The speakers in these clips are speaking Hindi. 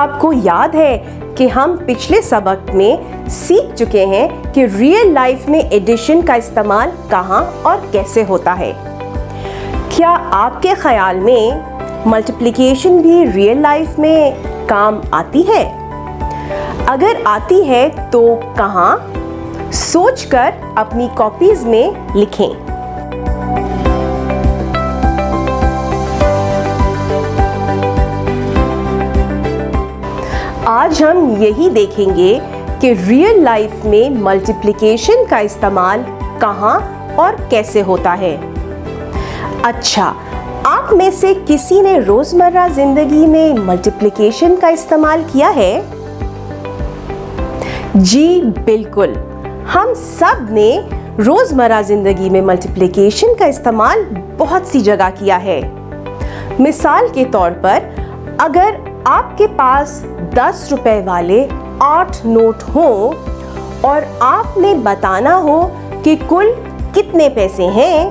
आपको याद है कि हम पिछले सबक में सीख चुके हैं कि रियल लाइफ में एडिशन का इस्तेमाल कहाँ और कैसे होता है। क्या आपके ख्याल में मल्टीप्लिकेशन भी रियल लाइफ में काम आती है? अगर आती है तो कहाँ? सोचकर अपनी कॉपीज में लिखें। आज हम यही देखेंगे कि रियल लाइफ में मल्टीप्लिकेशन का इस्तेमाल कहाँ और कैसे होता है। अच्छा, आप में से किसी ने रोजमर्रा जिंदगी में मल्टीप्लिकेशन का इस्तेमाल किया है? जी बिल्कुल, हम सब ने रोजमर्रा जिंदगी में मल्टीप्लिकेशन का इस्तेमाल बहुत सी जगह किया है। मिसाल के तौर पर, अगर आपके पास 10 रुपए वाले 8 नोट हों और आपने बताना हो कि कुल कितने पैसे हैं,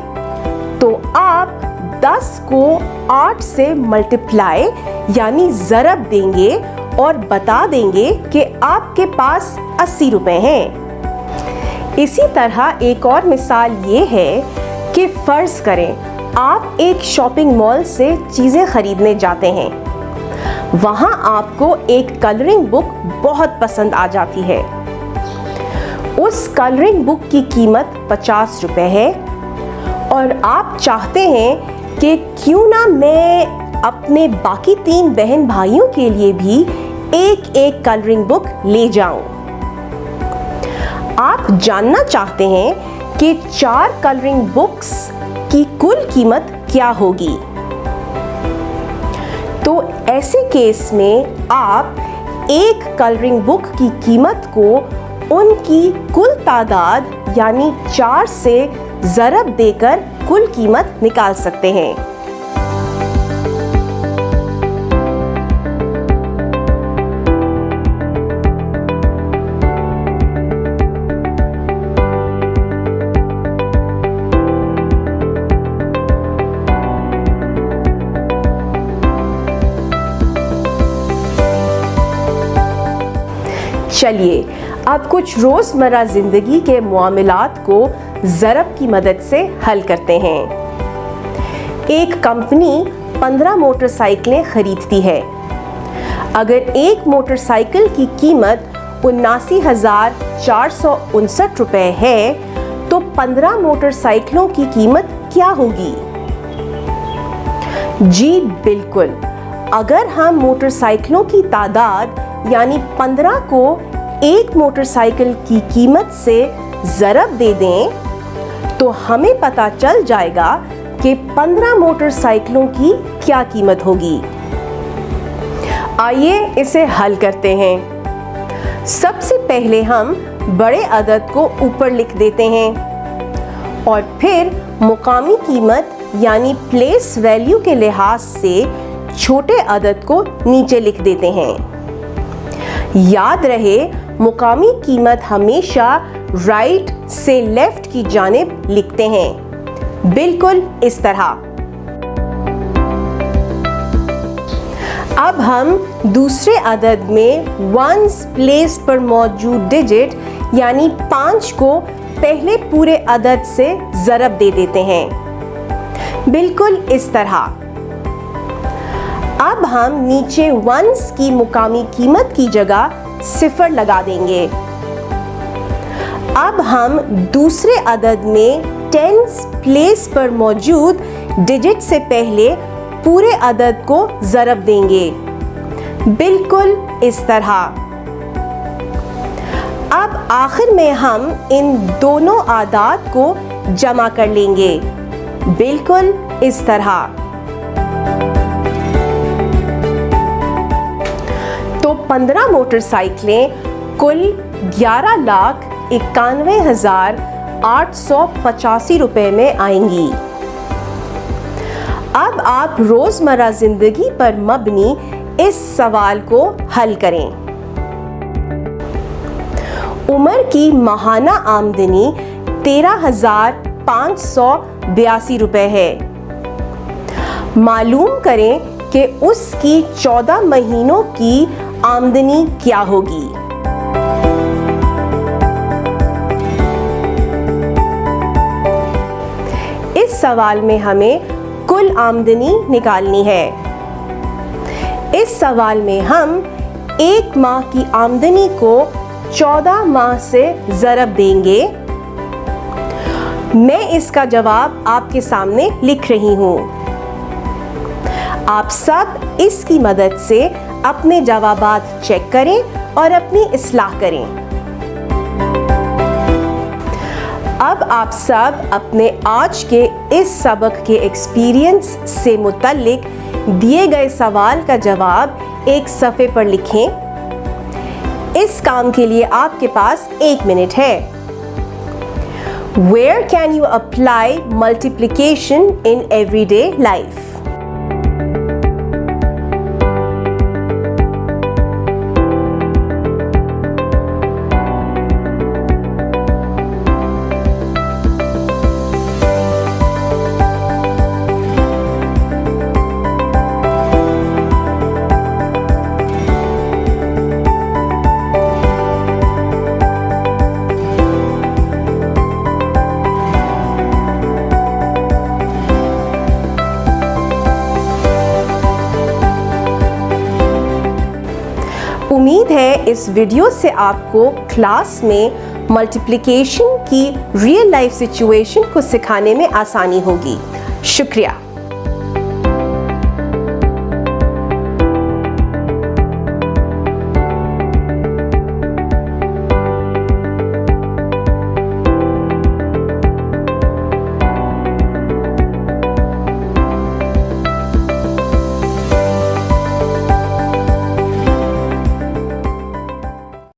तो आप 10 को 8 से मल्टीप्लाई यानी ज़रब देंगे और बता देंगे कि आपके पास 80 रुपए हैं। इसी तरह एक और मिसाल ये है कि फ़र्ज़ करें आप एक शॉपिंग मॉल से चीज़ें ख़रीदने जाते हैं। वहाँ आपको एक कलरिंग बुक बहुत पसंद आ जाती है। उस कलरिंग बुक की कीमत 50 रुपए है और आप चाहते हैं कि क्यों ना मैं अपने बाकी 3 बहन भाइयों के लिए भी एक कलरिंग बुक ले जाऊं। आप जानना चाहते हैं कि 4 कलरिंग बुक्स की कुल कीमत क्या होगी। तो ऐसे केस में आप एक कलरिंग बुक की कीमत को उनकी कुल तादाद यानी 4 से ज़रब देकर कुल कीमत निकाल सकते हैं। चलिए अब कुछ रोज़मर्रा ज़िंदगी के मामलात को ज़रब की मदद से हल करते हैं। एक कंपनी 15 मोटरसाइकिलें खरीदती है। अगर एक मोटरसाइकिल की कीमत 79,459 रुपए है, तो 15 मोटरसाइकिलों की कीमत क्या होगी? जी बिल्कुल, अगर हम मोटरसाइकिलों की तादाद यानी 15 को एक मोटरसाइकिल की कीमत से ज़रब दे दें, तो हमें पता चल जाएगा कि 15 मोटरसाइकिलों की क्या कीमत होगी। आइए इसे हल करते हैं। सबसे पहले हम बड़े अदद को ऊपर लिख देते हैं और फिर मुकामी कीमत यानी प्लेस वैल्यू के लिहाज से छोटे अदद को नीचे लिख देते हैं। याद रहे, मुकामी कीमत हमेशा राइट से लेफ्ट की जानिब लिखते हैं, बिल्कुल इस तरह। अब हम दूसरे अदद में वंस प्लेस पर मौजूद डिजिट यानी 5 को पहले पूरे अदद से ज़रब दे देते हैं, बिल्कुल इस तरह। अब हम नीचे वंस की मुकामी कीमत की जगह 0 लगा देंगे। अब हम दूसरे अदद में टेंस प्लेस पर मौजूद डिजिट से पहले पूरे अदद को ज़रब देंगे, बिल्कुल इस तरह। अब आखिर में हम इन दोनों आदाद को जमा कर लेंगे, बिल्कुल इस तरह। तो 15 मोटरसाइकिलें कुल 11,91,885 रुपए में आएंगी। अब आप रोज़मर्रा ज़िंदगी पर मबनी इस सवाल को हल करें। उमर की माहाना आमदनी 13,582 रुपए है। मालूम करें कि उसकी 14 महीनों की आमदनी क्या होगी? इस सवाल में हमें कुल आमदनी निकालनी है। इस सवाल में हम एक माह की आमदनी को 14 माह से ज़रब देंगे। मैं इसका जवाब आपके सामने लिख रही हूँ। आप सब इसकी मदद से अपने जवाबात चेक करें और अपनी इस्लाह करें। अब आप सब अपने आज के इस सबक के एक्सपीरियंस से मुतल्लिक दिए गए सवाल का जवाब एक सफ़े पर लिखें। इस काम के लिए आपके पास 1 मिनट है। Where can you apply multiplication in everyday life? उम्मीद है इस वीडियो से आपको क्लास में मल्टीप्लिकेशन की रियल लाइफ सिचुएशन को सिखाने में आसानी होगी। शुक्रिया।